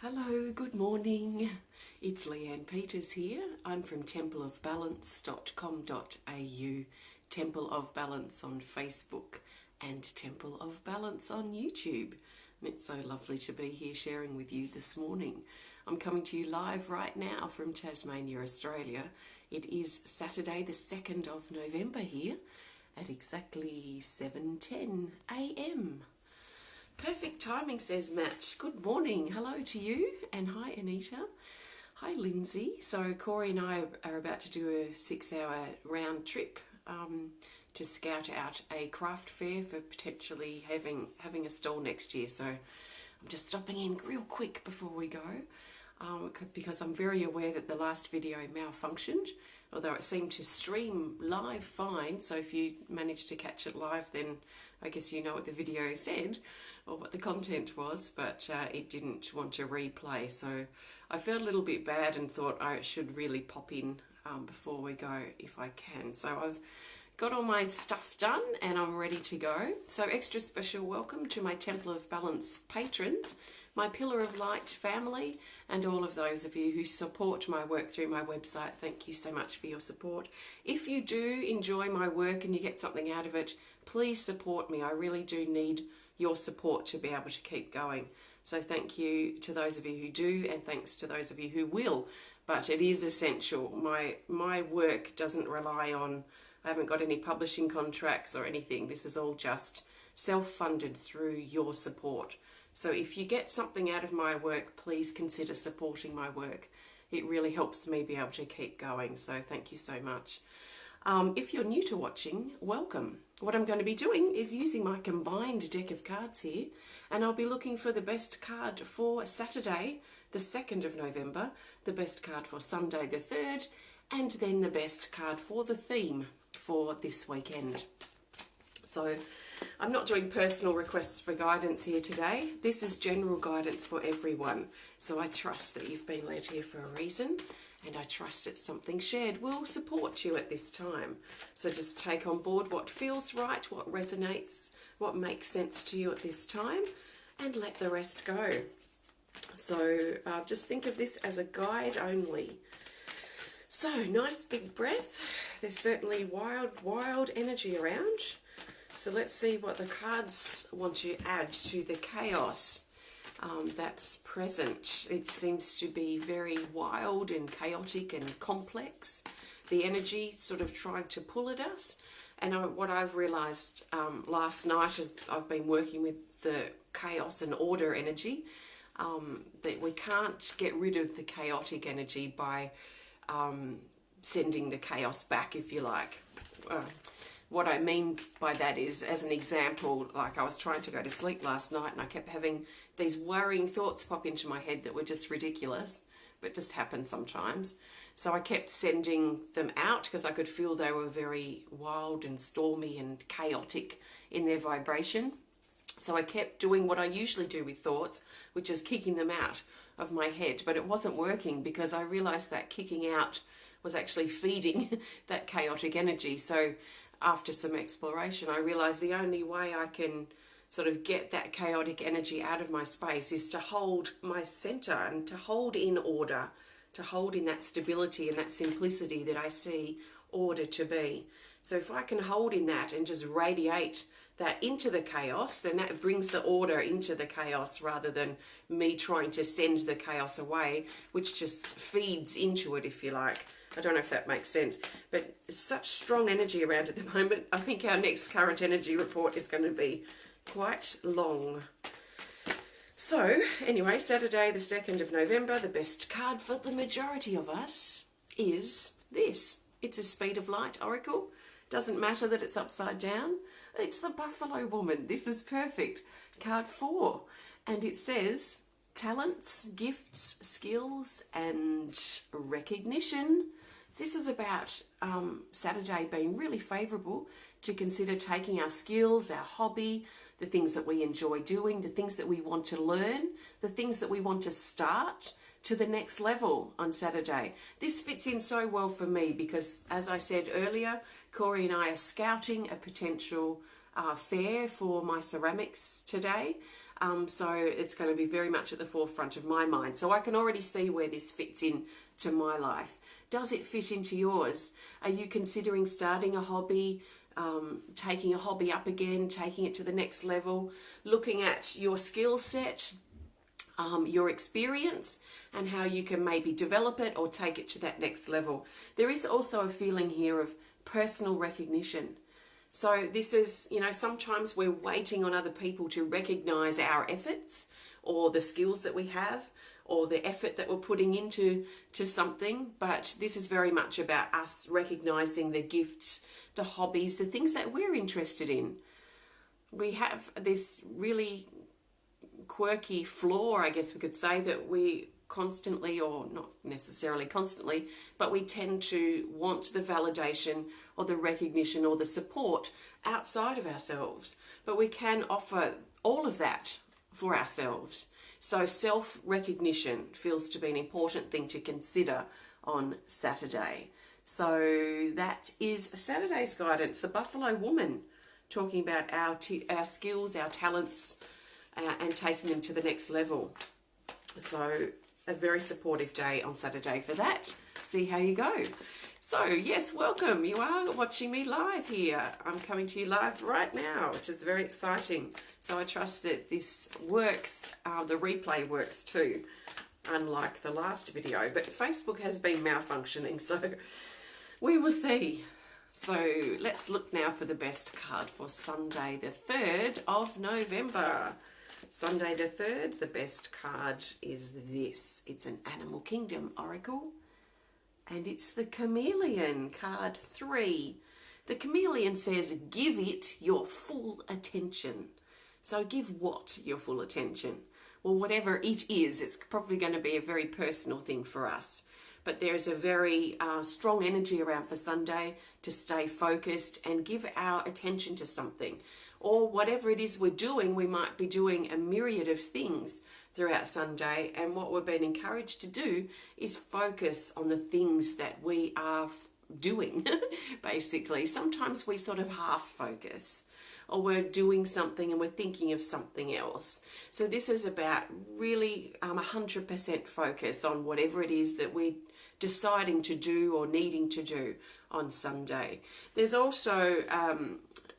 Hello, good morning. It's Leanne Peters here. I'm from templeofbalance.com.au, Temple of Balance on Facebook and Temple of Balance on YouTube. And it's so lovely to be here sharing with you this morning. I'm coming to you live right now from Tasmania, Australia. It is Saturday the 2nd of November here at exactly 7:10 a.m. Perfect timing, says Matt. Good morning. Hello to you. And hi, Anita. Hi, Lindsay. So Corey and I are about to do a 6-hour round trip to scout out a craft fair for potentially having a stall next year. So I'm just stopping in real quick before we go because I'm very aware that the last video malfunctioned, although it seemed to stream live fine. So if you managed to catch it live, then I guess you know what the video said or what the content was, but it didn't want to replay. So I felt a little bit bad and thought I should really pop in before we go if I can. So I've got all my stuff done and I'm ready to go. So extra special welcome to my Temple of Balance patrons, my Pillar of Light family, and all of those of you who support my work through my website. Thank you so much for your support. If you do enjoy my work and you get something out of it, please support me. I really do need your support to be able to keep going. So thank you to those of you who do, and thanks to those of you who will. But it is essential. My work doesn't rely on, I haven't got any publishing contracts or anything. This is all just self-funded through your support. So if you get something out of my work, please consider supporting my work. It really helps me be able to keep going. So thank you so much. If you're new to watching, welcome. What I'm going to be doing is using my combined deck of cards here, and I'll be looking for the best card for Saturday, the 2nd of November, the best card for Sunday, the 3rd, and then the best card for the theme for this weekend. So I'm not doing personal requests for guidance here today. This is general guidance for everyone. So I trust that you've been led here for a reason, and I trust that something shared will support you at this time. So just take on board what feels right, what resonates, what makes sense to you at this time, and let the rest go. So just think of this as a guide only. So nice big breath. There's certainly wild energy around. So let's see what the cards want to add to the chaos that's present. It seems to be very wild and chaotic and complex. The energy sort of trying to pull at us. And what I've realised last night as I've been working with the chaos and order energy, that we can't get rid of the chaotic energy by sending the chaos back, if you like. What I mean by that is, as an example, like I was trying to go to sleep last night and I kept having these worrying thoughts pop into my head that were just ridiculous, but just happen sometimes. So I kept sending them out because I could feel they were very wild and stormy and chaotic in their vibration. So I kept doing what I usually do with thoughts, which is kicking them out of my head. But it wasn't working because I realized that kicking out was actually feeding that chaotic energy. So after some exploration, I realized the only way I can sort of get that chaotic energy out of my space is to hold my center and to hold in order, to hold in that stability and that simplicity that I see order to be. So if I can hold in that and just radiate that into the chaos, then that brings the order into the chaos rather than me trying to send the chaos away, which just feeds into it, if you like. I don't know if that makes sense, but it's such strong energy around at the moment. I think our next current energy report is going to be quite long. So anyway, Saturday the 2nd of November, the best card for the majority of us is this. It's a Speed of Light Oracle. Doesn't matter that it's upside down. It's the Buffalo Woman. This is perfect. Card 4. And it says talents, gifts, skills, and recognition. This is about Saturday being really favourable to consider taking our skills, our hobby, the things that we enjoy doing, the things that we want to learn, the things that we want to start to the next level on Saturday. This fits in so well for me because, as I said earlier, Corey and I are scouting a potential fair for my ceramics today. So it's going to be very much at the forefront of my mind. So I can already see where this fits in to my life. Does it fit into yours? Are you considering starting a hobby, taking a hobby up again, taking it to the next level, looking at your skill set, your experience, and how you can maybe develop it or take it to that next level? There is also a feeling here of personal recognition. So this is, sometimes we're waiting on other people to recognize our efforts or the skills that we have or the effort that we're putting into something. But this is very much about us recognizing the gifts, the hobbies, the things that we're interested in. We have this really quirky flaw, I guess we could say, that we constantly, or not necessarily constantly, but we tend to want the validation or the recognition or the support outside of ourselves. But we can offer all of that for ourselves. So self-recognition feels to be an important thing to consider on Saturday. So that is Saturday's guidance, the Buffalo Woman, talking about our skills, our talents, and taking them to the next level. So a very supportive day on Saturday for that. See how you go. So yes, welcome. You are watching me live here. I'm coming to you live right now, which is very exciting. So I trust that this works. The replay works too, unlike the last video. But Facebook has been malfunctioning, so we will see. So let's look now for the best card for Sunday the 3rd of November. Sunday the 3rd, the best card is this. It's an Animal Kingdom Oracle, and it's the Chameleon, card 3. The Chameleon says, give it your full attention. So give what your full attention? Well, whatever it is, it's probably going to be a very personal thing for us. But there's a very strong energy around for Sunday to stay focused and give our attention to something. Or whatever it is we're doing, we might be doing a myriad of things throughout Sunday. And what we've been encouraged to do is focus on the things that we are doing, basically. Sometimes we sort of half focus, or we're doing something and we're thinking of something else. So this is about really 100% focus on whatever it is that we're deciding to do or needing to do on Sunday. There's also,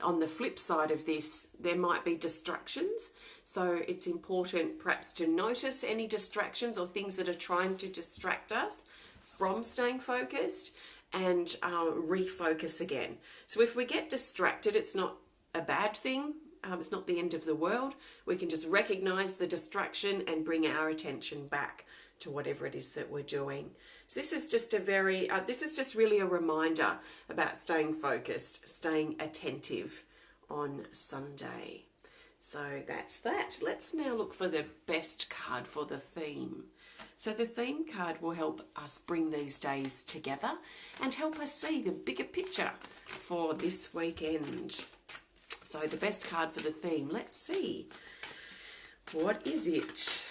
on the flip side of this, there might be distractions. So it's important perhaps to notice any distractions or things that are trying to distract us from staying focused and refocus again. So if we get distracted, it's not a bad thing. It's not the end of the world. We can just recognize the distraction and bring our attention back to whatever it is that we're doing. So this is just this is just really a reminder about staying focused, staying attentive on Sunday. So that's that. Let's now look for the best card for the theme. So the theme card will help us bring these days together and help us see the bigger picture for this weekend. So the best card for the theme, let's see. What is it?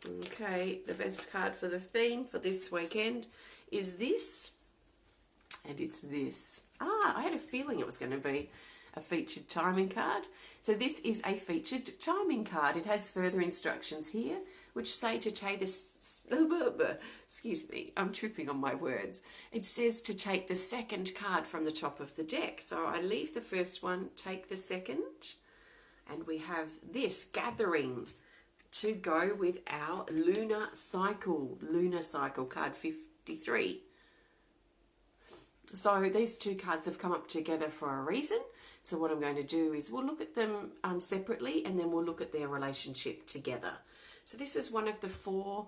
Okay, the best card for the theme for this weekend is this, and it's this. I had a feeling it was going to be a featured timing card. So this is a featured timing card. It has further instructions here, which say to take this, excuse me, I'm tripping on my words. It says to take the second card from the top of the deck. So I leave the first one, take the second, and we have this, gathering, to go with our lunar cycle card 53. So these two cards have come up together for a reason. So what I'm going to do is we'll look at them separately, and then we'll look at their relationship together. So this is one of the 4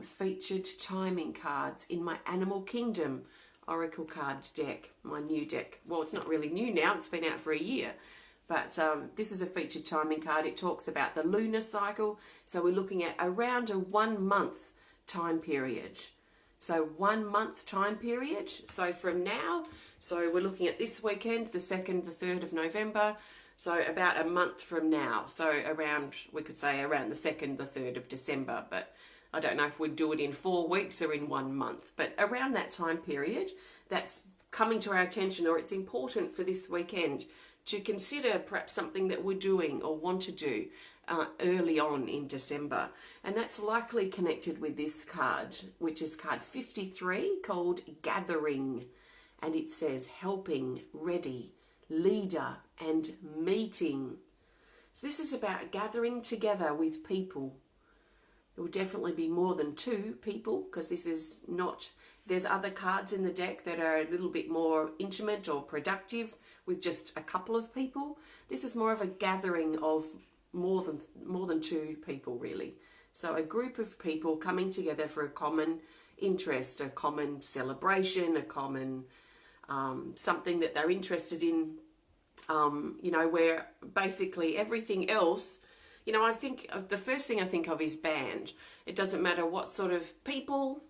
featured timing cards in my Animal Kingdom Oracle card deck, my new deck. Well, it's not really new now, it's been out for a year. But this is a featured timing card. It talks about the lunar cycle. So we're looking at around a 1 month time period. So 1 month time period. So from now, so we're looking at this weekend, the 2nd, the 3rd of November. So about a month from now. So around, we could say around the 2nd, the 3rd of December. But I don't know if we'd do it in 4 weeks or in 1 month. But around that time period, that's coming to our attention, or it's important for this weekend to consider perhaps something that we're doing or want to do early on in December. And that's likely connected with this card, which is card 53, called Gathering. And it says helping, ready, leader, and meeting. So this is about gathering together with people. There will definitely be more than 2 people, because this is not, there's other cards in the deck that are a little bit more intimate or productive with just a couple of people. This is more of a gathering of more than 2 people, really. So a group of people coming together for a common interest, a common celebration, a common something that they're interested in, where basically everything else, I think the first thing I think of is band. It doesn't matter what sort of people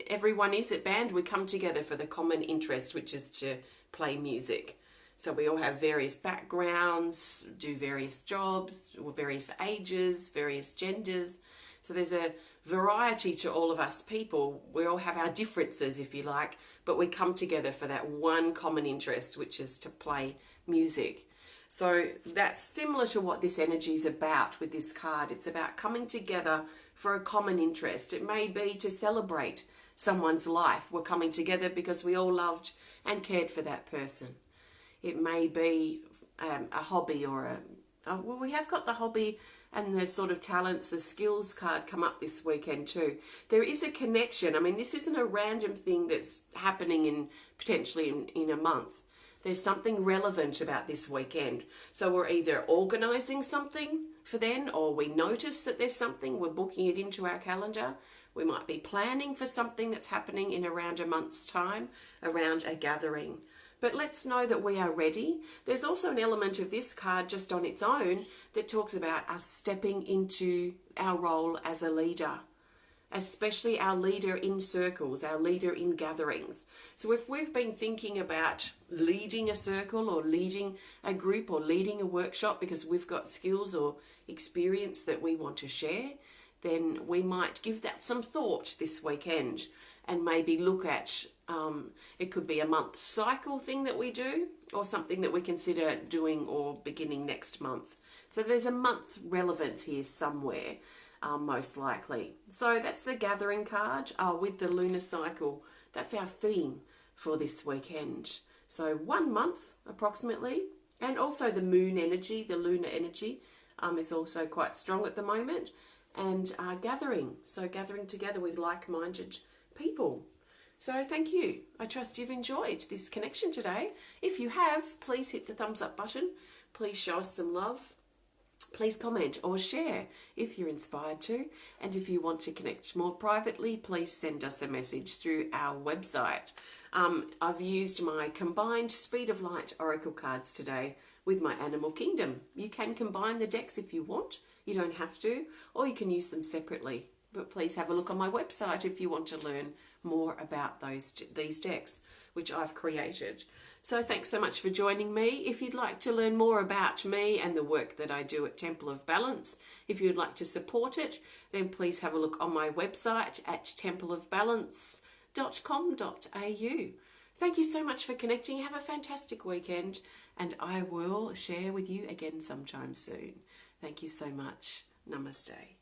everyone is at band, we come together for the common interest, which is to play music. So we all have various backgrounds, do various jobs, or various ages, various genders. So there's a variety to all of us people. We all have our differences, if you like, but we come together for that one common interest, which is to play music. So that's similar to what this energy is about with this card. It's about coming together for a common interest. It may be to celebrate someone's life. We're coming together because we all loved and cared for that person. It may be a hobby or well, we have got the hobby and the sort of talents, the skills card come up this weekend too. There is a connection. I mean, this isn't a random thing that's happening potentially in a month. There's something relevant about this weekend. So we're either organising something for then, or we notice that there's something, we're booking it into our calendar. We might be planning for something that's happening in around a month's time, around a gathering. But let's know that we are ready. There's also an element of this card just on its own that talks about us stepping into our role as a leader, especially our leader in circles, our leader in gatherings. So if we've been thinking about leading a circle or leading a group or leading a workshop because we've got skills or experience that we want to share, then we might give that some thought this weekend and maybe look at, it could be a month cycle thing that we do or something that we consider doing or beginning next month. So there's a month relevance here somewhere. Most likely. So that's the gathering card with the lunar cycle. That's our theme for this weekend. So 1 month approximately, and also the moon energy, the lunar energy is also quite strong at the moment, and gathering. So gathering together with like-minded people. So thank you. I trust you've enjoyed this connection today. If you have, please hit the thumbs up button. Please show us some love. Please comment or share if you're inspired to. And if you want to connect more privately, please send us a message through our website. I've used my combined Speed of Light Oracle cards today with my Animal Kingdom. You can combine the decks if you want. You don't have to, or you can use them separately. But please have a look on my website if you want to learn more about these decks, which I've created. So thanks so much for joining me. If you'd like to learn more about me and the work that I do at Temple of Balance, if you'd like to support it, then please have a look on my website at templeofbalance.com.au. Thank you so much for connecting. Have a fantastic weekend, and I will share with you again sometime soon. Thank you so much. Namaste.